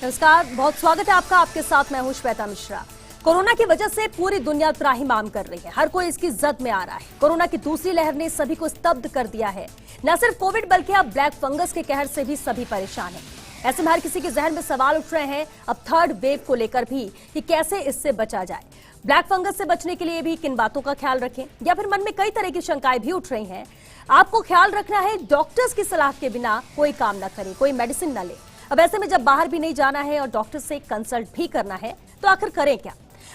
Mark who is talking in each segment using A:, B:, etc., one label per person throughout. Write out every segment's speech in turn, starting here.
A: नमस्कार, बहुत स्वागत है आपका। आपके साथ मैं हूं श्वेता मिश्रा। कोरोना की वजह से पूरी दुनिया त्राहिमाम कर रही है। हर कोई इसकी जद में आ रहा है। कोरोना की दूसरी लहर ने सभी को स्तब्ध कर दिया है। न सिर्फ कोविड बल्कि अब ब्लैक फंगस के कहर से भी सभी परेशान हैं। ऐसे में हर किसी के जहन में सवाल उठ रहे हैं अब थर्ड वेव को लेकर भी कि कैसे इससे बचा जाए। ब्लैक फंगस से बचने के लिए भी किन बातों का ख्याल रखें, या फिर मन में कई तरह की शंकाएं भी उठ रही हैं। आपको ख्याल रखना है डॉक्टर्स की सलाह के बिना कोई काम न करे, कोई मेडिसिन न ले। अब ऐसे में जब बाहर भी नहीं जाना है और डॉक्टर से कंसल्ट भी करना है तो आखिर करें क्या?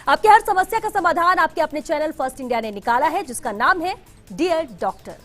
A: आपकी हर समस्या का समाधान आपके अपने चैनल फर्स्ट इंडिया ने निकाला है, जिसका नाम है डियर डॉक्टर।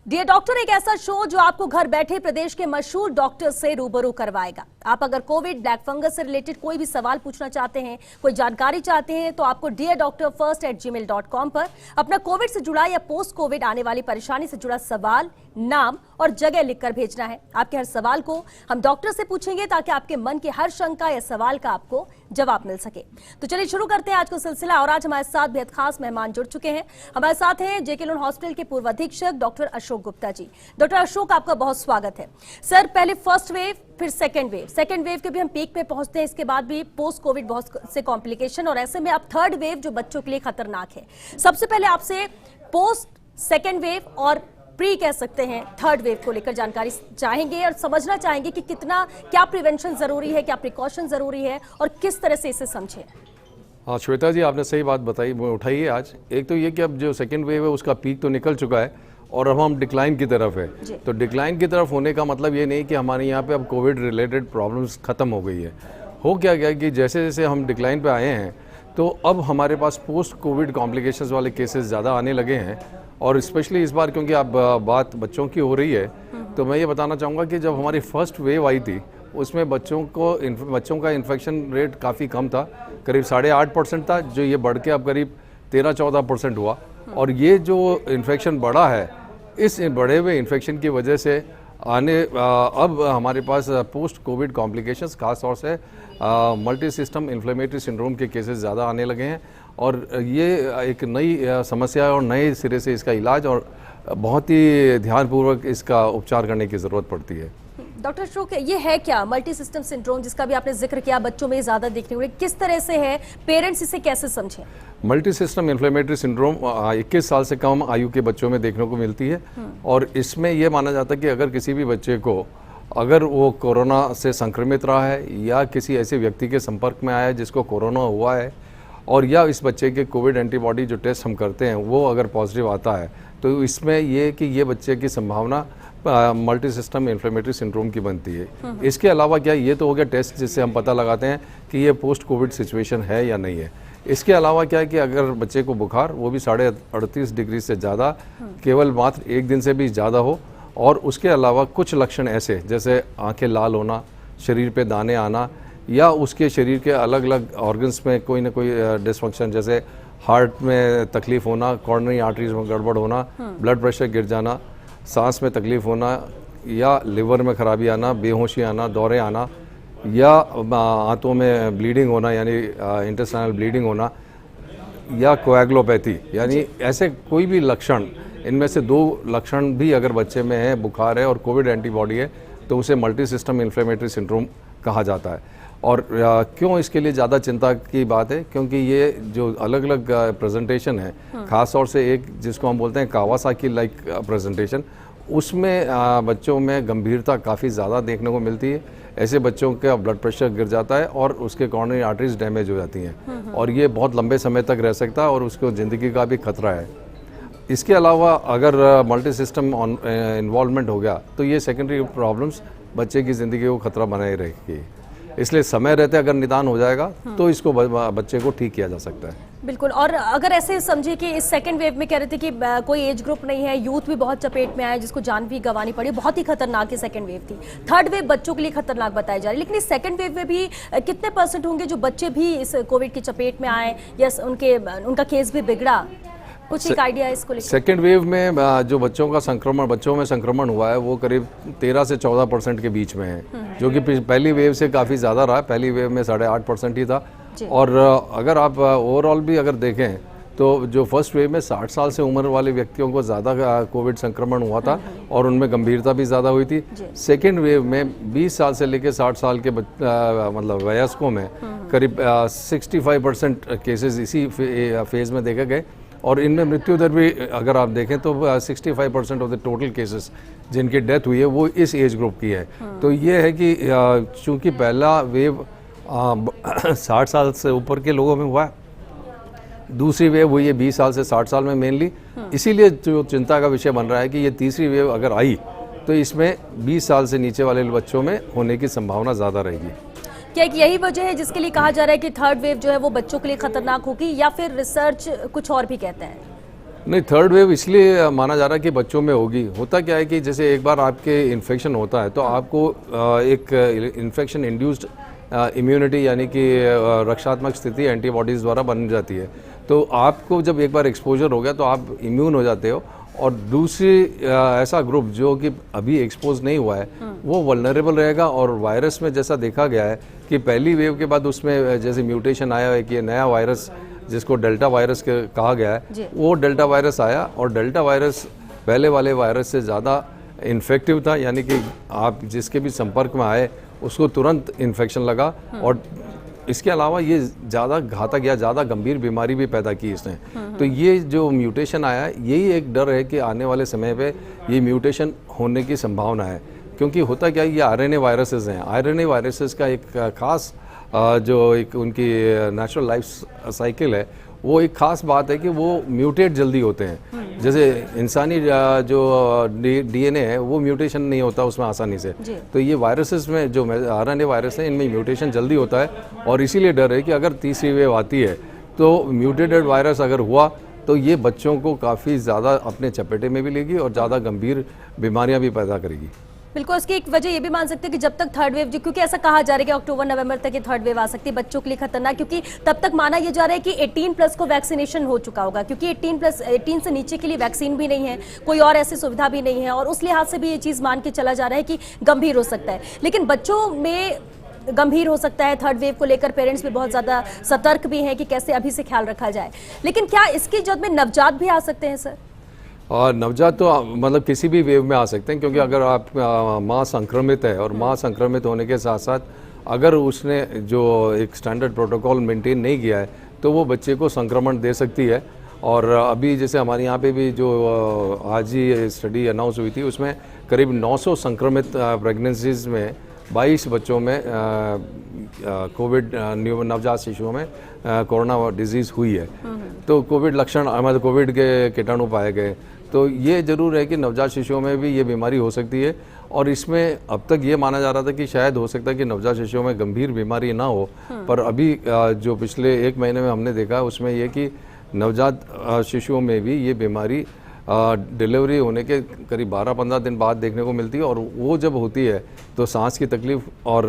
A: डियर डॉक्टर एक ऐसा शो जो आपको घर बैठे प्रदेश के मशहूर डॉक्टर से रूबरू करवाएगा। आप अगर कोविड, ब्लैक फंगस से रिलेटेड कोई भी सवाल पूछना चाहते हैं, कोई जानकारी चाहते हैं, तो आपको deardoctorfirst@gmail.com पर अपना कोविड से जुड़ा या पोस्ट कोविड आने वाली परेशानी से जुड़ा सवाल, नाम और जगह लिखकर भेजना है। आपके हर सवाल को हम डॉक्टर से पूछेंगे ताकि आपके मन की हर शंका या सवाल का आपको जवाब मिल सके। तो चलिए शुरू करते हैं आज का सिलसिला। और आज हमारे साथ बेहद खास मेहमान जुड़ चुके हैं। हमारे साथ हैं जेके लोन हॉस्पिटल के पूर्व अधीक्षक डॉक्टर अशोक गुप्ता जी। डॉक्टर अशोक, आपका बहुत स्वागत है। सर, पहले फर्स्ट वेव, फिर सेकेंड वेव के भी हम पीक पे पहुंचते हैं, इसके बाद भी पोस्ट कोविड बहुत से कॉम्प्लिकेशन, और ऐसे में अब थर्ड वेव जो बच्चों के लिए खतरनाक है। सबसे पहले आपसे पोस्ट, सेकेंड वेव और प्री कह सकते हैं थर्ड वेव को लेकर जानकारी चाहेंगे और समझना चाहेंगे कि क्या प्रिवेंशन जरूरी है, क्या प्रिकॉशन जरूरी है और किस तरह से इसे समझें।
B: हाँ श्वेता जी, आपने सही बात बताई, उठाई है आज। एक तो ये कि अब जो सेकेंड वेव है उसका पीक तो निकल चुका है और अब हम डिक्लाइन की तरफ है। तो डिक्लाइन की तरफ होने का मतलब ये नहीं कि हमारे यहाँ पे अब कोविड रिलेटेड प्रॉब्लम्स खत्म हो गई है। हो क्या गया कि जैसे जैसे हम डिक्लाइन पे आए हैं तो अब हमारे पास पोस्ट कोविड कॉम्प्लिकेशंस वाले केसेस ज़्यादा आने लगे हैं। और स्पेशली इस बार क्योंकि अब बात बच्चों की हो रही है, तो मैं ये बताना चाहूँगा कि जब हमारी फर्स्ट वेव आई थी उसमें बच्चों का इन्फेक्शन रेट काफ़ी कम था, करीब 8.5% था, जो ये बढ़ के अब करीब 13-14% हुआ। और ये जो इन्फेक्शन बढ़ा है, इस बढ़े हुए इन्फेक्शन की वजह से अब हमारे पास पोस्ट कोविड कॉम्प्लिकेशंस, खास तौर से मल्टी सिस्टम इन्फ्लेमेटरी सिंड्रोम के केसेस ज़्यादा आने लगे हैं। और ये एक नई समस्या है और नए सिरे से इसका इलाज और बहुत ही ध्यानपूर्वक इसका उपचार करने की ज़रूरत पड़ती है।
A: डॉक्टर अशोक, ये है क्या मल्टी सिस्टम सिंड्रोम जिसका भी आपने जिक्र किया, बच्चों में ज़्यादा देखने को, किस तरह से है, पेरेंट्स इसे कैसे समझें?
B: मल्टी सिस्टम इन्फ्लेमेटरी सिंड्रोम 21 साल से कम आयु के बच्चों में देखने को मिलती है। और इसमें यह माना जाता है कि अगर किसी भी बच्चे को, अगर वो कोरोना से संक्रमित रहा है या किसी ऐसे व्यक्ति के संपर्क में आया है जिसको कोरोना हुआ है, और या इस बच्चे के कोविड एंटीबॉडी जो टेस्ट हम करते हैं वो अगर पॉजिटिव आता है, तो इसमें ये कि ये बच्चे की संभावना मल्टी सिस्टम इन्फ्लेमेटरी सिंड्रोम की बनती है। इसके अलावा क्या, ये तो हो गया टेस्ट जिससे हम पता लगाते हैं कि ये पोस्ट कोविड सिचुएशन है या नहीं है। इसके अलावा क्या है कि अगर बच्चे को बुखार, वो भी 38.5 डिग्री से ज़्यादा, केवल मात्र एक दिन से भी ज़्यादा हो, और उसके अलावा कुछ लक्षण ऐसे जैसे आंखें लाल होना, शरीर पे दाने आना, या उसके शरीर के अलग अलग ऑर्गन्स में कोई ना कोई डिसफंक्शन, जैसे हार्ट में तकलीफ होना, कॉर्नरी आर्टरीज में गड़बड़ होना, ब्लड प्रेशर गिर जाना, सांस में तकलीफ होना, या लिवर में खराबी आना, बेहोशी आना, दौरे आना, या आंतों में ब्लीडिंग होना यानी इंटेस्टाइनल ब्लीडिंग होना, या कोएगुलोपैथी, यानी ऐसे कोई भी लक्षण, इनमें से 2 लक्षण भी अगर बच्चे में है, बुखार है और कोविड एंटीबॉडी है, तो उसे मल्टी सिस्टम इन्फ्लेमेटरी सिंड्रोम कहा जाता है। और क्यों इसके लिए ज़्यादा चिंता की बात है, क्योंकि ये जो अलग अलग प्रेजेंटेशन है, ख़ास तौर से एक जिसको हम बोलते हैं कावासाकी लाइक प्रेजेंटेशन, उसमें बच्चों में गंभीरता काफ़ी ज़्यादा देखने को मिलती है। ऐसे बच्चों का ब्लड प्रेशर गिर जाता है और उसके कॉर्नरी आर्टरीज डैमेज हो जाती हैं, और ये बहुत लंबे समय तक रह सकता है और उसको ज़िंदगी का भी खतरा है। इसके अलावा अगर मल्टी सिस्टम इन्वॉल्वमेंट हो गया तो ये सेकेंडरी प्रॉब्लम्स बच्चे की ज़िंदगी को खतरा बनाए रहेगी। इसलिए समय रहते अगर निदान हो जाएगा तो इसको बच्चे को ठीक किया जा सकता है।
A: बिल्कुल। और अगर ऐसे समझिए कि इस सेकंड वेव में कह रहे थे कि कोई एज ग्रुप नहीं है, यूथ भी बहुत चपेट में आया, जिसको जान भी गंवानी पड़ी, बहुत ही खतरनाक सेकंड वेव थी। थर्ड वेव बच्चों के लिए खतरनाक बताई जा रही है, लेकिन इस सेकंड वेव में भी कितने % होंगे जो बच्चे भी इस कोविड की चपेट में आए या उनका केस भी बिगड़ा? कुछ एक आइडिया इसको लेकर।
B: सेकेंड वेव में जो बच्चों में संक्रमण हुआ है वो करीब 13 से 14% के बीच में है, जो कि पहली वेव से काफ़ी ज़्यादा रहा। पहली वेव में 8.5% ही था। और अगर आप ओवरऑल भी अगर देखें तो जो फर्स्ट वेव में 60 साल से उम्र वाले व्यक्तियों को ज़्यादा कोविड संक्रमण हुआ था और उनमें गंभीरता भी ज़्यादा हुई थी। सेकेंड वेव में 20 साल से लेकर 60 साल के मतलब वयस्कों में करीब 65% केसेस इसी फेज़ में देखे गए और इनमें मृत्यु दर भी अगर आप देखें तो 65% ऑफ द टोटल केसेस जिनकी डेथ हुई है वो इस एज ग्रुप की है। तो ये है कि चूँकि पहला वेव 60 साल से ऊपर के लोगों में हुआ है, दूसरी वेव हुई है 20 साल से 60 साल में मेनली, इसीलिए जो चिंता का विषय बन रहा है कि ये तीसरी वेव अगर आई तो इसमें 20 साल से नीचे वाले बच्चों में होने की संभावना ज़्यादा रहेगी।
A: क्या एक यही वजह है जिसके लिए कहा जा रहा है कि थर्ड वेव जो है वो बच्चों के लिए खतरनाक होगी, या फिर रिसर्च कुछ और भी कहते हैं?
B: नहीं, थर्ड वेव इसलिए माना जा रहा है कि बच्चों में होगी। होता क्या है कि जैसे एक बार आपके इन्फेक्शन होता है तो आपको एक इन्फेक्शन इंड्यूस्ड इम्यूनिटी यानी कि रक्षात्मक स्थिति एंटीबॉडीज़ द्वारा बन जाती है। तो आपको जब एक बार एक्सपोजर हो गया तो आप इम्यून हो जाते हो, और दूसरी ऐसा ग्रुप जो कि अभी एक्सपोज नहीं हुआ है वो वल्नरेबल रहेगा। और वायरस में जैसा देखा गया है कि पहली वेव के बाद उसमें जैसे म्यूटेशन आया है कि ये नया वायरस जिसको डेल्टा वायरस कहा गया है, वो डेल्टा वायरस आया और डेल्टा वायरस पहले वाले वायरस से ज़्यादा इन्फेक्टिव था, यानी कि आप जिसके भी संपर्क में आए उसको तुरंत इन्फेक्शन लगा और इसके अलावा ये ज़्यादा घातक या ज़्यादा गंभीर बीमारी भी पैदा की इसने। तो ये जो म्यूटेशन आया है यही एक डर है कि आने वाले समय पे ये म्यूटेशन होने की संभावना है, क्योंकि होता क्या है ये आरएनए वायरसेस हैं। आरएनए वायरसेस का एक खास जो एक उनकी नेचुरल लाइफ साइकिल है वो एक खास बात है कि वो म्यूटेट जल्दी होते हैं। जैसे इंसानी जो डीएनए है वो म्यूटेशन नहीं होता उसमें आसानी से, तो ये वायरसेस में जो आरएनए वायरस है इनमें म्यूटेशन जल्दी होता है और इसीलिए डर है कि अगर तीसरी वेव आती है तो म्यूटेटेड वायरस अगर हुआ तो ये बच्चों को काफ़ी ज़्यादा अपने चपेटे में भी लेगी और ज़्यादा गंभीर बीमारियां भी पैदा करेगी।
A: बिल्कुल, इसकी एक वजह ये भी मान सकते हैं कि जब तक थर्ड वेव, क्योंकि ऐसा कहा जा रहा है कि अक्टूबर नवंबर तक ये थर्ड वेव आ सकती है, बच्चों के लिए खतरनाक, क्योंकि तब तक माना ये जा रहा है कि 18+ को वैक्सीनेशन हो चुका होगा, क्योंकि 18 से नीचे के लिए वैक्सीन भी नहीं है, कोई और ऐसी सुविधा भी नहीं है, और उस लिहाज से भी ये चीज़ मान के चला जा रहा है कि गंभीर हो सकता है। लेकिन बच्चों में गंभीर हो सकता है थर्ड वेव को लेकर, पेरेंट्स भी बहुत ज़्यादा सतर्क भी हैं कि कैसे अभी से ख्याल रखा जाए। लेकिन क्या इसकी जद में नवजात भी आ सकते हैं सर?
B: और नवजात तो मतलब किसी भी वेव में आ सकते हैं, क्योंकि अगर आप माँ संक्रमित है और माँ संक्रमित होने के साथ साथ अगर उसने जो एक स्टैंडर्ड प्रोटोकॉल मेंटेन नहीं किया है तो वो बच्चे को संक्रमण दे सकती है। और अभी जैसे हमारे यहाँ पे भी जो आज ही स्टडी अनाउंस हुई थी उसमें करीब 900 संक्रमित प्रेगनेंसीज में 22 बच्चों में कोविड नवजात शिशुओं में कोरोना डिजीज़ हुई है। तो कोविड लक्षण मतलब कोविड के कीटाणु पाए गए। तो ये ज़रूर है कि नवजात शिशुओं में भी ये बीमारी हो सकती है, और इसमें अब तक ये माना जा रहा था कि शायद हो सकता है कि नवजात शिशुओं में गंभीर बीमारी ना हो, पर अभी जो पिछले 1 महीने में हमने देखा उसमें ये कि नवजात शिशुओं में भी ये बीमारी डिलीवरी होने के करीब 12-15 दिन बाद देखने को मिलती है, और वो जब होती है तो सांस की तकलीफ और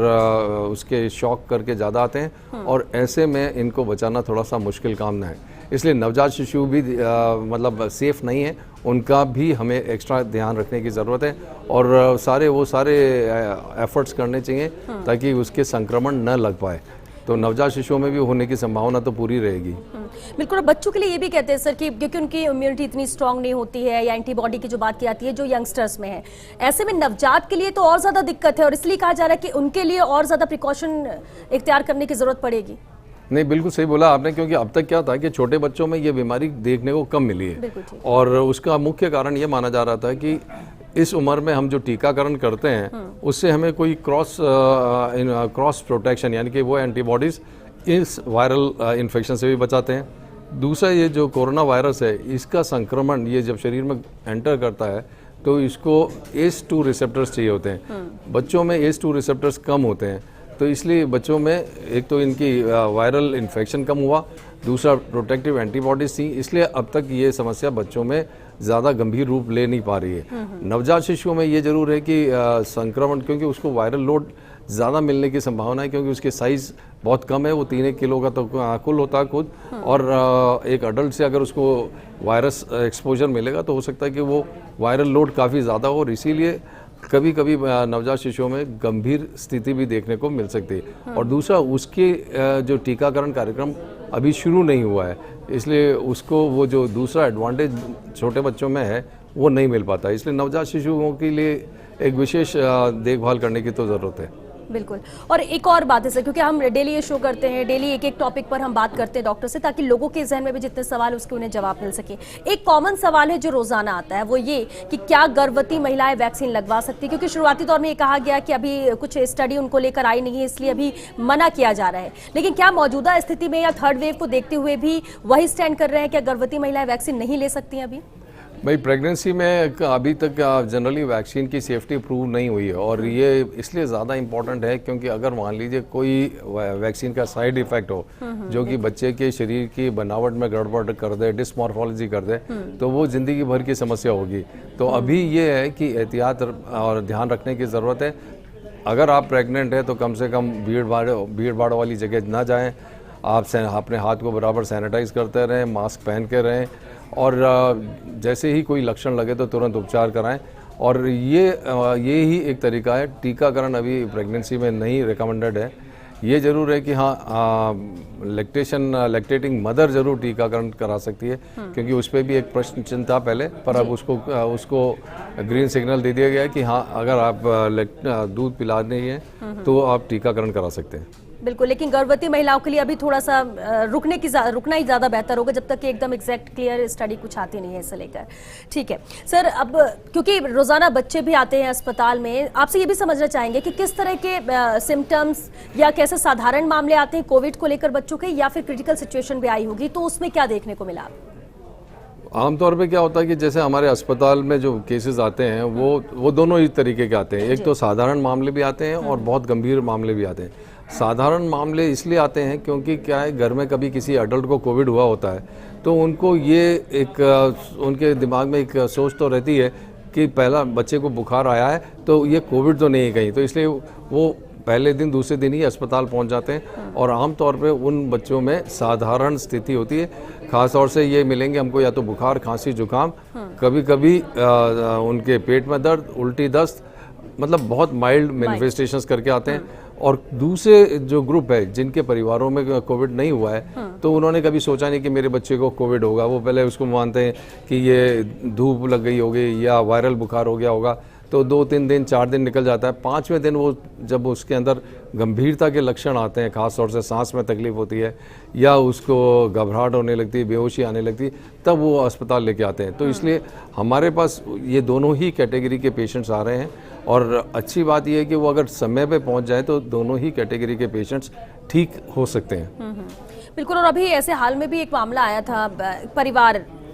B: उसके शॉक करके ज़्यादा आते हैं, और ऐसे में इनको बचाना थोड़ा सा मुश्किल काम ना है। इसलिए नवजात शिशु भी मतलब सेफ़ नहीं है, उनका भी हमें एक्स्ट्रा ध्यान रखने की ज़रूरत है, और सारे एफर्ट्स करने चाहिए ताकि उसके संक्रमण न लग पाए। तो नवजात शिशुओं में भी होने की संभावना तो पूरी रहेगी।
A: बिल्कुल। बच्चों के लिए ये भी कहते हैं सर कि क्योंकि उनकी इम्यूनिटी इतनी स्ट्रांग नहीं होती है, या एंटीबॉडी की जो बात की जाती है जो यंगस्टर्स में है, ऐसे में नवजात के लिए तो और ज़्यादा दिक्कत है, और इसलिए कहा जा रहा है कि उनके लिए और ज़्यादा प्रिकॉशन इख्तियार करने की ज़रूरत पड़ेगी।
B: नहीं, बिल्कुल सही बोला आपने, क्योंकि अब तक क्या था कि छोटे बच्चों में ये बीमारी देखने को कम मिली है, और उसका मुख्य कारण ये माना जा रहा था कि इस उम्र में हम जो टीकाकरण करते हैं उससे हमें कोई क्रॉस प्रोटेक्शन यानी कि वो एंटीबॉडीज़ इस वायरल इन्फेक्शन से भी बचाते हैं। दूसरा, ये जो कोरोना वायरस है इसका संक्रमण ये जब शरीर में एंटर करता है तो इसको ACE2 रिसेप्टर्स चाहिए होते हैं। बच्चों में ACE2 रिसेप्टर्स कम होते हैं, तो इसलिए बच्चों में एक तो इनकी वायरल इन्फेक्शन कम हुआ, दूसरा प्रोटेक्टिव एंटीबॉडीज थी, इसलिए अब तक ये समस्या बच्चों में ज़्यादा गंभीर रूप ले नहीं पा रही है। नवजात शिशुओं में ये ज़रूर है कि संक्रमण, क्योंकि उसको वायरल लोड ज़्यादा मिलने की संभावना है, क्योंकि उसके साइज़ बहुत कम है, वो 3 किलो का तो कुल होता है खुद, और एक अडल्ट से अगर उसको वायरस एक्सपोजर मिलेगा तो हो सकता है कि वो वायरल लोड काफ़ी ज़्यादा हो, और इसीलिए कभी कभी नवजात शिशुओं में गंभीर स्थिति भी देखने को मिल सकती है। और दूसरा, उसके जो टीकाकरण कार्यक्रम अभी शुरू नहीं हुआ है, इसलिए उसको वो जो दूसरा एडवांटेज छोटे बच्चों में है वो नहीं मिल पाता, इसलिए नवजात शिशुओं के लिए एक विशेष देखभाल करने की तो ज़रूरत है।
A: बिल्कुल। और एक और बात है सर, क्योंकि हम डेली ये शो करते हैं, डेली एक एक टॉपिक पर हम बात करते हैं डॉक्टर से, ताकि लोगों के जहन में भी जितने सवाल उसके उन्हें जवाब मिल सके। एक कॉमन सवाल है जो रोजाना आता है, वो ये कि क्या गर्भवती महिलाएं वैक्सीन लगवा सकती है, क्योंकि शुरुआती दौर में ये कहा गया कि अभी कुछ स्टडी उनको लेकर आई नहीं है, इसलिए अभी मना किया जा रहा है। लेकिन क्या मौजूदा स्थिति में या थर्ड वेव को देखते हुए भी वही स्टैंड कर रहे हैं, क्या गर्भवती महिलाएं वैक्सीन नहीं ले सकती हैं अभी?
B: भाई, प्रेगनेंसी में अभी तक जनरली वैक्सीन की सेफ्टी प्रूव नहीं हुई है, और ये इसलिए ज़्यादा इम्पॉर्टेंट है क्योंकि अगर मान लीजिए कोई वैक्सीन का साइड इफ़ेक्ट हो जो कि बच्चे के शरीर की बनावट में गड़बड़ कर दे, डिसमॉर्फोलॉजी कर दे, तो वो ज़िंदगी भर की समस्या होगी। तो अभी ये है कि एहतियात और ध्यान रखने की ज़रूरत है। अगर आप प्रेग्नेंट हैं तो कम से कम भीड़ भाड़ वाली जगह ना जाएँ, आप अपने हाथ को बराबर सैनिटाइज करते रहें, मास्क पहन के रहें, और जैसे ही कोई लक्षण लगे तो तुरंत उपचार कराएं। और ये ही एक तरीका है। टीकाकरण अभी प्रेगनेंसी में नहीं रिकमेंडेड है। ये ज़रूर है कि हाँ, लैक्टेटिंग मदर ज़रूर टीकाकरण करा सकती है, क्योंकि उस पर भी एक प्रश्न चिन्ह था पहले, पर अब उसको ग्रीन सिग्नल दे दिया गया है कि हाँ, अगर आप दूध पिला रही हैं तो आप टीकाकरण करा सकते हैं।
A: बिल्कुल। लेकिन गर्भवती महिलाओं के लिए अभी थोड़ा सा रुकना ही ज़्यादा बेहतर होगा, जब तक कि एकदम एग्जैक्ट क्लियर स्टडी कुछ आती नहीं है इसे लेकर। ठीक है सर, अब क्योंकि रोज़ाना बच्चे भी आते हैं अस्पताल में, आपसे ये भी समझना चाहेंगे कि किस तरह के सिम्टम्स या कैसे साधारण मामले आते हैं कोविड को लेकर बच्चों के, या फिर क्रिटिकल सिचुएशन भी आई होगी, तो उसमें क्या देखने को मिला?
B: आमतौर पे क्या होता है कि जैसे हमारे अस्पताल में जो केसेस आते हैं वो दोनों ही तरीके के आते हैं। एक तो साधारण मामले भी आते हैं और बहुत गंभीर मामले भी आते हैं। साधारण मामले इसलिए आते हैं क्योंकि क्या है, घर में कभी किसी अडल्ट को कोविड हुआ होता है तो उनको ये उनके दिमाग में एक सोच तो रहती है कि पहला बच्चे को बुखार आया है तो ये कोविड तो नहीं है कहीं, तो इसलिए वो पहले दिन दूसरे दिन ही अस्पताल पहुंच जाते हैं। और आमतौर पे उन बच्चों में साधारण स्थिति होती है। ख़ास तौर से ये मिलेंगे हमको या तो बुखार, खांसी, जुकाम, कभी कभी उनके पेट में दर्द, उल्टी, दस्त, मतलब बहुत माइल्ड मैनिफेस्टेशंस करके आते हैं। और दूसरे जो ग्रुप है जिनके परिवारों में कोविड नहीं हुआ है, तो उन्होंने कभी सोचा नहीं कि मेरे बच्चे को कोविड होगा, वो पहले उसको मानते हैं कि ये धूप लग गई होगी या वायरल बुखार हो गया होगा। तो 2-3 दिन 4 दिन निकल जाता है। 5वें दिन वो जब उसके अंदर गंभीरता के लक्षण आते हैं, खास तौर से सांस में तकलीफ होती है या उसको घबराहट होने लगती है, बेहोशी आने लगती है, तब वो अस्पताल लेके आते हैं। तो इसलिए हमारे पास ये दोनों ही कैटेगरी के पेशेंट्स आ रहे हैं। और अच्छी बात यह है कि वो अगर समय पे पहुंच जाए तो दोनों ही कैटेगरी के पेशेंट्स ठीक हो सकते हैं।
A: बिल्कुल। और अभी ऐसे हाल में भी एक मामला आया था,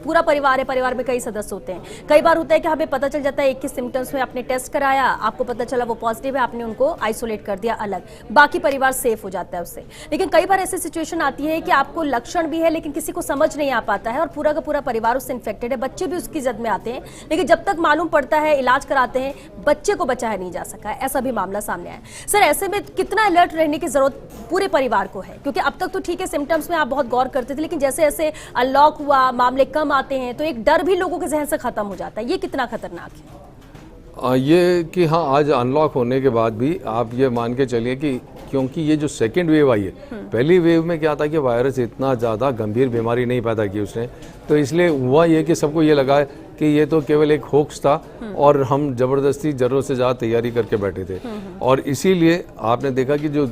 A: पूरा परिवार है, परिवार में कई सदस्य होते हैं। कई बार होता है कि हमें पता चल जाता है एक के सिम्टम्स में, आपने टेस्ट कराया, आपको पता चला वो पॉजिटिव है, आपने उनको आइसोलेट कर दिया अलग, बाकी परिवार सेफ हो जाता है उससे। लेकिन कई बार ऐसी सिचुएशन आती है कि आपको लक्षण भी है लेकिन किसी को समझ नहीं आ पाता है और पूरा का पूरा परिवार उससे इन्फेक्टेड है, बच्चे भी उसकी जद में आते हैं, लेकिन जब तक मालूम पड़ता है, इलाज कराते हैं, बच्चे को बचाया नहीं जा सका है। ऐसा भी मामला सामने आया। सर, ऐसे में कितना अलर्ट रहने की जरूरत पूरे परिवार को है? क्योंकि अब तक तो ठीक है, सिम्टम्स में आप बहुत गौर करते थे, लेकिन जैसे जैसे अनलॉक हुआ, मामले कम आते हैं, तो एक डर भी लोगों के जहन से खत्म हो जाता है। ये कितना खतरनाक है?
B: ये कि हाँ, आज अनलॉक होने के बाद भी आप ये मान के चलिए कि क्योंकि ये जो सेकेंड वेव आई है, पहली वेव में क्या था कि वायरस इतना ज़्यादा गंभीर बीमारी नहीं पैदा की उसने, तो इसलिए हुआ ये कि सबको ये लगा है कि ये तो केवल एक होक्स था और हम ज़बरदस्ती ज़रूरत से ज़्यादा तैयारी करके बैठे थे। और इसीलिए आपने देखा कि जो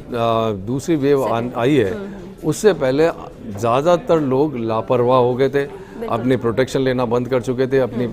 B: दूसरी वेव आई है, उससे पहले ज़्यादातर लोग लापरवाह हो गए थे, अपनी प्रोटेक्शन लेना बंद कर चुके थे, अपनी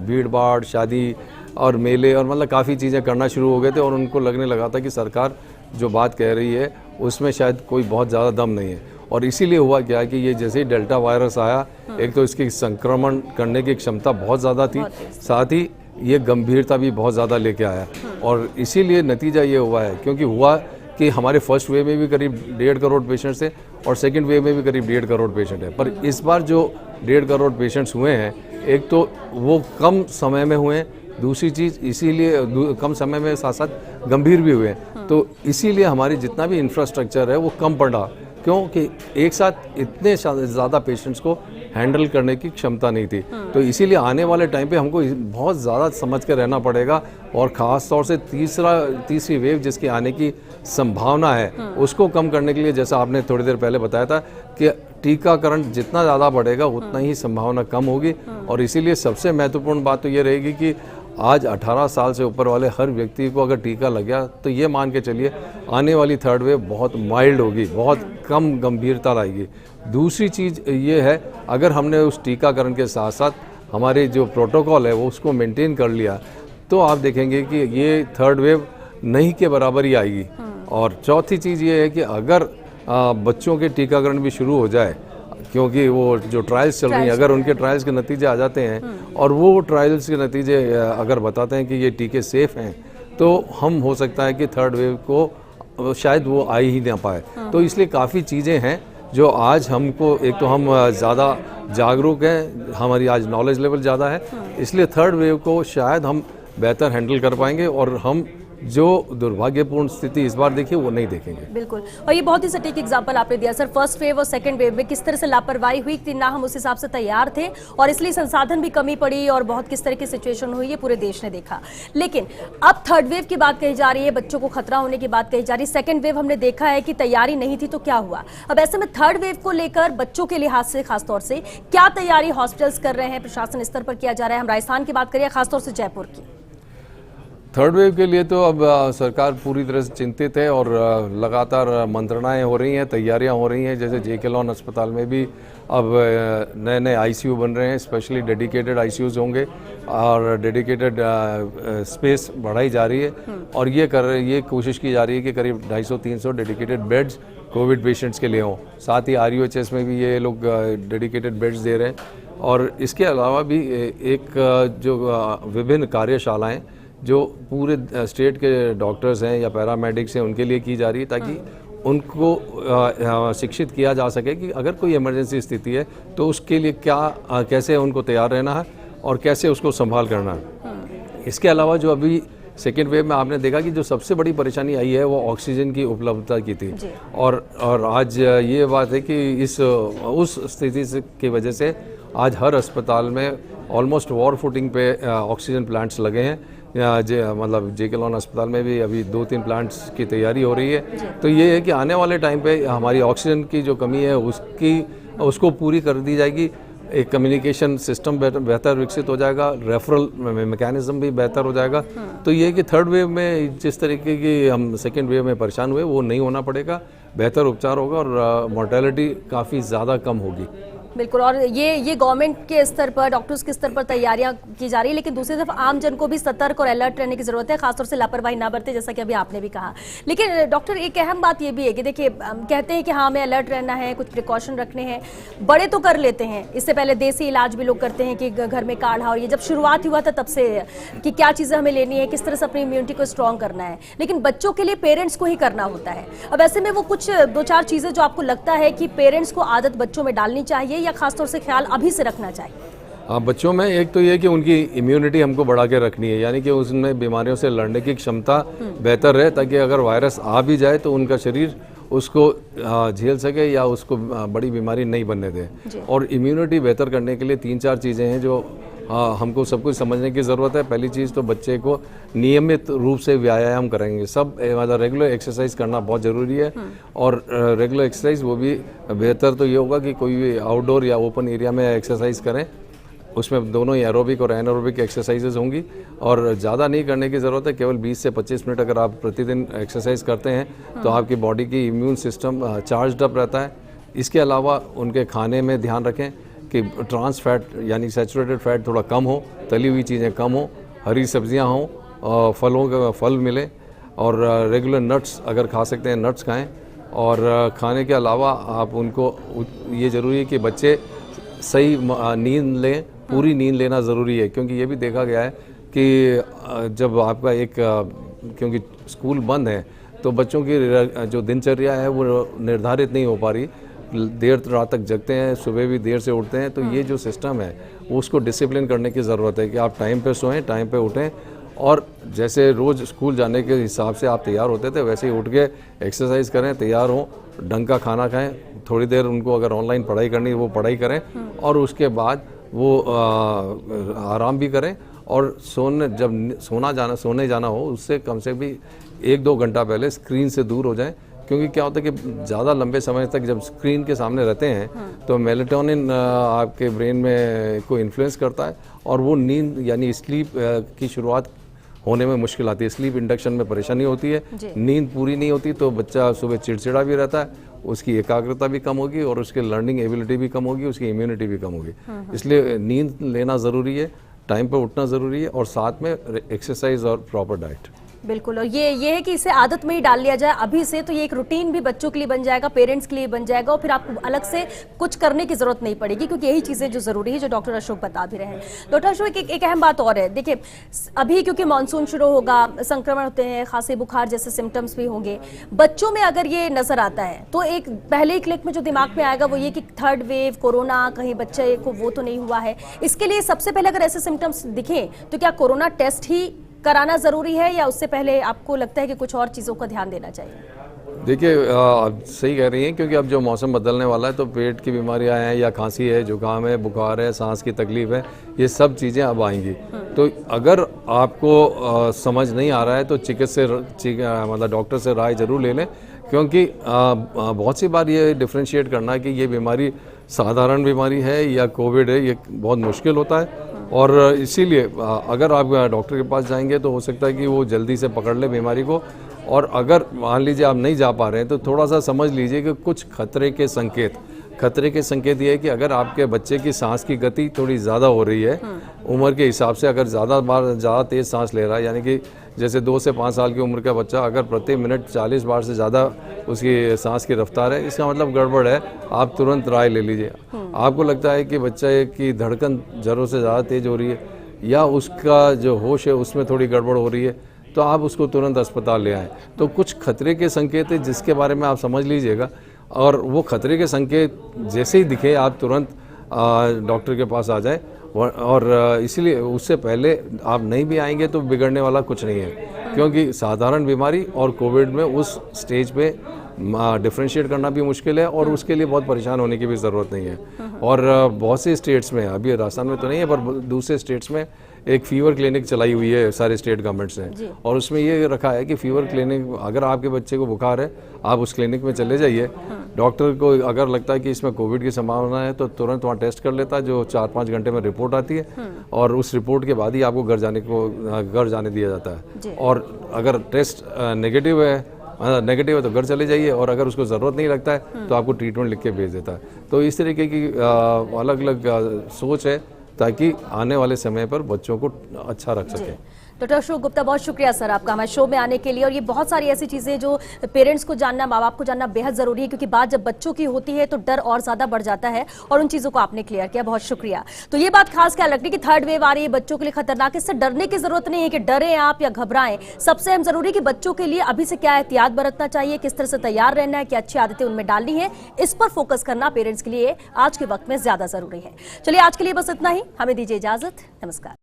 B: भीड़ भाड़, शादी और मेले और मतलब काफ़ी चीज़ें करना शुरू हो गए थे, और उनको लगने लगा था कि सरकार जो बात कह रही है उसमें शायद कोई बहुत ज़्यादा दम नहीं है। और इसीलिए हुआ क्या कि ये जैसे ही डेल्टा वायरस आया, एक तो इसकी संक्रमण करने की क्षमता बहुत ज़्यादा थी, साथ ही ये गंभीरता भी बहुत ज़्यादा लेके आया। और इसीलिए नतीजा ये हुआ है, क्योंकि हुआ कि हमारे फर्स्ट वेव में भी करीब 1.5 करोड़ पेशेंट्स थे और सेकंड वेव में भी करीब 1.5 करोड़ पेशेंट है। पर इस बार जो 1.5 करोड़ पेशेंट्स हुए हैं, एक तो वो कम समय में हुए हैं, दूसरी चीज़ इसीलिए कम समय में साथ साथ गंभीर भी हुए हैं। तो इसीलिए हमारी जितना भी इंफ्रास्ट्रक्चर है वो कम पड़ा, क्योंकि एक साथ इतने ज़्यादा पेशेंट्स को हैंडल करने की क्षमता नहीं थी। तो इसीलिए आने वाले टाइम पे हमको बहुत ज़्यादा समझ कर रहना पड़ेगा, और ख़ास तौर से तीसरी वेव जिसकी आने की संभावना है उसको कम करने के लिए, जैसा आपने थोड़ी देर पहले बताया था कि टीकाकरण जितना ज़्यादा बढ़ेगा उतना ही संभावना कम होगी। और इसीलिए सबसे महत्वपूर्ण बात तो ये रहेगी कि आज 18 साल से ऊपर वाले हर व्यक्ति को अगर टीका लग गया तो ये मान के चलिए आने वाली थर्ड वेव बहुत माइल्ड होगी, बहुत कम गंभीरता लाएगी। दूसरी चीज़ ये है, अगर हमने उस टीकाकरण के साथ साथ हमारे जो प्रोटोकॉल है वो उसको मेंटेन कर लिया तो आप देखेंगे कि ये थर्ड वेव नहीं के बराबर ही आएगी। और चौथी चीज़ ये है कि अगर बच्चों के टीकाकरण भी शुरू हो जाए, क्योंकि वो जो ट्रायल्स चल रही हैं, अगर उनके ट्रायल्स के नतीजे आ जाते हैं और वो ट्रायल्स के नतीजे अगर बताते हैं कि ये टीके सेफ हैं, तो हम हो सकता है कि थर्ड वेव को शायद वो आ ही ना पाए। तो इसलिए काफ़ी चीज़ें हैं जो आज हमको, एक तो हम ज़्यादा जागरूक हैं, हमारी आज नॉलेज लेवल ज़्यादा है, इसलिए थर्ड वेव को शायद हम बेहतर हैंडल कर पाएंगे और हम जो दुर्भाग्यपूर्ण स्थिति इस बार देखी वो नहीं देखेंगे।
A: बिल्कुल, और ये बहुत ही सटीक एग्जांपल आपने दिया सर। फर्स्ट वेव और सेकंड वेव में किस तरह से लापरवाही हुई कि ना हम उस हिसाब से तैयार थे और इसलिए संसाधन भी कमी पड़ी और बहुत किस तरह की सिचुएशन हुई, ये पूरे देश ने देखा। लेकिन अब थर्ड वेव की बात कही जा रही है, बच्चों को खतरा होने की बात कही जा रही है। सेकेंड वेव हमने देखा है कि तैयारी नहीं थी तो क्या हुआ। अब ऐसे में थर्ड वेव को लेकर बच्चों के लिहाज से खासतौर से क्या तैयारी हॉस्पिटल्स कर रहे हैं, प्रशासन स्तर पर किया जा रहा है? हम राजस्थान की बात करिए, खासतौर से जयपुर की।
B: थर्ड वेव के लिए तो अब सरकार पूरी तरह से चिंतित है और लगातार मंत्रणाएं हो रही हैं, तैयारियां हो रही हैं। जैसे जेके लॉन अस्पताल में भी अब नए नए आईसीयू बन रहे हैं, स्पेशली डेडिकेटेड आईसीयूज होंगे और डेडिकेटेड स्पेस बढ़ाई जा रही है। और ये कोशिश की जा रही है कि करीब 250-300 डेडिकेटेड बेड्स कोविड पेशेंट्स के लिए हों। साथ ही RUHS में भी ये लोग डेडिकेटेड बेड्स दे रहे हैं। और इसके अलावा भी एक जो विभिन्न कार्यशालाएँ जो पूरे स्टेट के डॉक्टर्स हैं या पैरामेडिक्स हैं उनके लिए की जा रही है, ताकि उनको शिक्षित किया जा सके कि अगर कोई इमरजेंसी स्थिति है तो उसके लिए कैसे उनको तैयार रहना है और कैसे उसको संभाल करना है। इसके अलावा जो अभी सेकेंड वेव में आपने देखा कि जो सबसे बड़ी परेशानी आई है वो ऑक्सीजन की उपलब्धता की थी। और आज ये बात है कि उस स्थिति की वजह से आज हर अस्पताल में ऑलमोस्ट वॉर फुटिंग पे ऑक्सीजन प्लांट्स लगे हैं। मतलब जेके लॉन अस्पताल में भी अभी 2-3 प्लांट्स की तैयारी हो रही है। तो ये है कि आने वाले टाइम पे हमारी ऑक्सीजन की जो कमी है उसको पूरी कर दी जाएगी। एक कम्युनिकेशन सिस्टम बेहतर विकसित हो जाएगा, रेफरल मैकेनिज्म भी बेहतर हो जाएगा। तो ये है कि थर्ड वेव में जिस तरीके की हम सेकेंड वेव में परेशान हुए वो नहीं होना पड़ेगा, बेहतर उपचार होगा और मोर्टेलिटी काफ़ी ज़्यादा कम होगी।
A: बिल्कुल, और ये गवर्नमेंट के स्तर पर, डॉक्टर्स के स्तर पर तैयारियां की जा रही है, लेकिन दूसरी तरफ आम जन को भी सतर्क और अलर्ट रहने की जरूरत है, खासतौर से लापरवाही ना बरते, जैसा कि अभी आपने भी कहा। लेकिन डॉक्टर, एक अहम बात ये भी है कि देखिए, कहते हैं कि हाँ हमें अलर्ट रहना है, कुछ प्रिकॉशन रखने हैं, बड़े तो कर लेते हैं, इससे पहले देसी इलाज भी लोग करते हैं कि घर में काढ़ा, और ये जब शुरुआत हुआ था तब से कि क्या चीज़ें हमें लेनी है, किस तरह से अपनी इम्यूनिटी को स्ट्रॉन्ग करना है, लेकिन बच्चों के लिए पेरेंट्स को ही करना होता है। अब ऐसे में वो कुछ 2-4 चीज़ें जो आपको लगता है कि पेरेंट्स को आदत बच्चों में डालनी चाहिए या खासतौर से ख्याल अभी से रखना चाहिए?
B: हाँ, बच्चों में एक तो ये कि उनकी इम्यूनिटी हमको बढ़ा के रखनी है, यानी कि उसमें बीमारियों से लड़ने की क्षमता बेहतर रहे, ताकि अगर वायरस आ भी जाए तो उनका शरीर उसको झेल सके या उसको बड़ी बीमारी नहीं बनने दे। और इम्यूनिटी बेहतर करने के लिए 3-4 चीज़ें हैं जो हमको सब कुछ समझने की ज़रूरत है। पहली चीज़ तो बच्चे को नियमित रूप से व्यायाम करेंगे, सब मतलब रेगुलर एक्सरसाइज करना बहुत ज़रूरी है। और रेगुलर एक्सरसाइज वो भी बेहतर तो ये होगा कि कोई भी आउटडोर या ओपन एरिया में एक्सरसाइज करें, उसमें दोनों ही एरोबिक और एनारोबिक एक्सरसाइजेज होंगी। और ज़्यादा नहीं करने की ज़रूरत है, केवल 20 से 25 मिनट अगर आप प्रतिदिन एक्सरसाइज करते हैं तो आपकी बॉडी की इम्यून सिस्टम चार्ज अप रहता है। इसके अलावा उनके खाने में ध्यान रखें कि ट्रांस फैट यानी सैचुरेटेड फैट थोड़ा कम हो, तली हुई चीज़ें कम हो, हरी सब्जियां हों, फलों का फल मिले, और रेगुलर नट्स अगर खा सकते हैं नट्स खाएं। और खाने के अलावा आप उनको ये ज़रूरी है कि बच्चे सही नींद लें, पूरी नींद लेना ज़रूरी है, क्योंकि ये भी देखा गया है कि जब आपका क्योंकि स्कूल बंद है तो बच्चों की जो दिनचर्या है वो निर्धारित नहीं हो पा रही, देर रात तक जगते हैं, सुबह भी देर से उठते हैं। तो ये जो सिस्टम है उसको डिसिप्लिन करने की ज़रूरत है कि आप टाइम पे सोएं, टाइम पे उठें, और जैसे रोज़ स्कूल जाने के हिसाब से आप तैयार होते थे वैसे ही उठ के एक्सरसाइज करें, तैयार हों, ढंग का खाना खाएं, थोड़ी देर उनको अगर ऑनलाइन पढ़ाई करनी है वो पढ़ाई करें, और उसके बाद वो आराम भी करें, और जब सोने जाना हो उससे कम से भी 1-2 घंटा पहले स्क्रीन से दूर हो जाएं। क्योंकि क्या होता है कि ज़्यादा लंबे समय तक जब स्क्रीन के सामने रहते हैं तो मेलेटोनिन आपके ब्रेन में को इन्फ्लुएंस करता है, और वो नींद यानी स्लीप की शुरुआत होने में मुश्किल आती है, स्लीप इंडक्शन में परेशानी होती है, नींद पूरी नहीं होती तो बच्चा सुबह चिड़चिड़ा भी रहता है, उसकी एकाग्रता भी कम होगी और उसकी लर्निंग एबिलिटी भी कम होगी, उसकी इम्यूनिटी भी कम होगी। इसलिए नींद लेना ज़रूरी है, टाइम पर उठना ज़रूरी है, और साथ में एक्सरसाइज और प्रॉपर डाइट।
A: बिल्कुल, और ये है कि इसे आदत में ही डाल लिया जाए अभी से, तो ये एक रूटीन भी बच्चों के लिए बन जाएगा, पेरेंट्स के लिए बन जाएगा, और फिर आपको अलग से कुछ करने की जरूरत नहीं पड़ेगी, क्योंकि यही चीज़ें जो ज़रूरी है, जो डॉक्टर अशोक बता भी रहे हैं। डॉक्टर अशोक, एक अहम बात और है, देखिए अभी क्योंकि मानसून शुरू होगा, संक्रमण होते हैं, खांसी बुखार जैसे सिम्टम्स भी होंगे, बच्चों में अगर ये नजर आता है तो एक पहले ही क्लिक में जो दिमाग में आएगा वो ये कि थर्ड वेव कोरोना, कहीं बच्चे को वो तो नहीं हुआ है। इसके लिए सबसे पहले अगर ऐसे सिम्टम्स दिखें तो क्या कोरोना टेस्ट ही कराना जरूरी है, या उससे पहले आपको लगता है कि कुछ और चीज़ों का ध्यान देना चाहिए?
B: देखिए, आप सही कह रही हैं, क्योंकि अब जो मौसम बदलने वाला है तो पेट की बीमारियां हैं, या खांसी है, जुकाम है, बुखार है, सांस की तकलीफ है, ये सब चीज़ें अब आएंगी। तो अगर आपको समझ नहीं आ रहा है तो मतलब डॉक्टर से राय जरूर ले लें, क्योंकि बहुत सी बार ये डिफ्रेंशिएट करना कि ये बीमारी साधारण बीमारी है या कोविड है, ये बहुत मुश्किल होता है। और इसीलिए अगर आप डॉक्टर के पास जाएंगे तो हो सकता है कि वो जल्दी से पकड़ ले बीमारी को, और अगर मान लीजिए आप नहीं जा पा रहे हैं तो थोड़ा सा समझ लीजिए कि कुछ खतरे के संकेत ये है कि अगर आपके बच्चे की सांस की गति थोड़ी ज़्यादा हो रही है उम्र के हिसाब से, अगर ज़्यादा तेज़ सांस ले रहा है, यानी कि जैसे 2 से 5 साल की उम्र का बच्चा अगर प्रति मिनट 40 बार से ज़्यादा उसकी सांस की रफ्तार है, इसका मतलब गड़बड़ है, आप तुरंत राय ले लीजिए। आपको लगता है कि बच्चे की धड़कन ज़रूर से ज़्यादा तेज़ हो रही है, या उसका जो होश है उसमें थोड़ी गड़बड़ हो रही है, तो आप उसको तुरंत अस्पताल ले आएँ। तो कुछ खतरे के संकेत हैं जिसके बारे में आप समझ लीजिएगा, और वो खतरे के संकेत जैसे ही दिखे आप तुरंत डॉक्टर के पास आ जाए, और इसीलिए उससे पहले आप नहीं भी आएंगे तो बिगड़ने वाला कुछ नहीं है, क्योंकि साधारण बीमारी और कोविड में उस स्टेज पे डिफ्रेंशिएट करना भी मुश्किल है, और उसके लिए बहुत परेशान होने की भी ज़रूरत नहीं है। और बहुत से स्टेट्स में, अभी राजस्थान में तो नहीं है पर दूसरे स्टेट्स में एक फीवर क्लिनिक चलाई हुई है सारे स्टेट गवर्नमेंट्स ने, और उसमें ये रखा है कि फीवर क्लिनिक, अगर आपके बच्चे को बुखार है आप उस क्लिनिक में चले जाइए, डॉक्टर को अगर लगता है कि इसमें कोविड की संभावना है तो तुरंत वहाँ टेस्ट कर लेता है, जो 4-5 घंटे में रिपोर्ट आती है, और उस रिपोर्ट के बाद ही आपको घर जाने दिया जाता है। और अगर टेस्ट नेगेटिव है तो घर चले जाइए, और अगर उसको ज़रूरत नहीं लगता है तो आपको ट्रीटमेंट लिख के भेज देता है। तो इस तरीके की अलग अलग सोच है, ताकि आने वाले समय पर बच्चों को अच्छा रख सकें।
A: डॉक्टर अशोक गुप्ता, बहुत शुक्रिया सर आपका हमारे शो में आने के लिए। और ये बहुत सारी ऐसी चीज़ें जो पेरेंट्स को जानना, माँ बाप को जानना बेहद ज़रूरी है, क्योंकि बात जब बच्चों की होती है तो डर और ज़्यादा बढ़ जाता है, और उन चीज़ों को आपने क्लियर किया, बहुत शुक्रिया। तो ये बात खास ख्याल रखनी कि थर्ड वेव आ रही है, बच्चों के लिए खतरनाक, इससे डरने की जरूरत नहीं है कि डरें आप या घबराएं। सबसे अहम जरूरी कि बच्चों के लिए अभी से क्या एहतियात बरतना चाहिए, किस तरह से तैयार रहना है, क्या अच्छी आदतें उनमें डालनी है, इस पर फोकस करना पेरेंट्स के लिए आज के वक्त में ज्यादा जरूरी है। चलिए आज के लिए बस इतना ही, हमें दीजिए इजाजत, नमस्कार।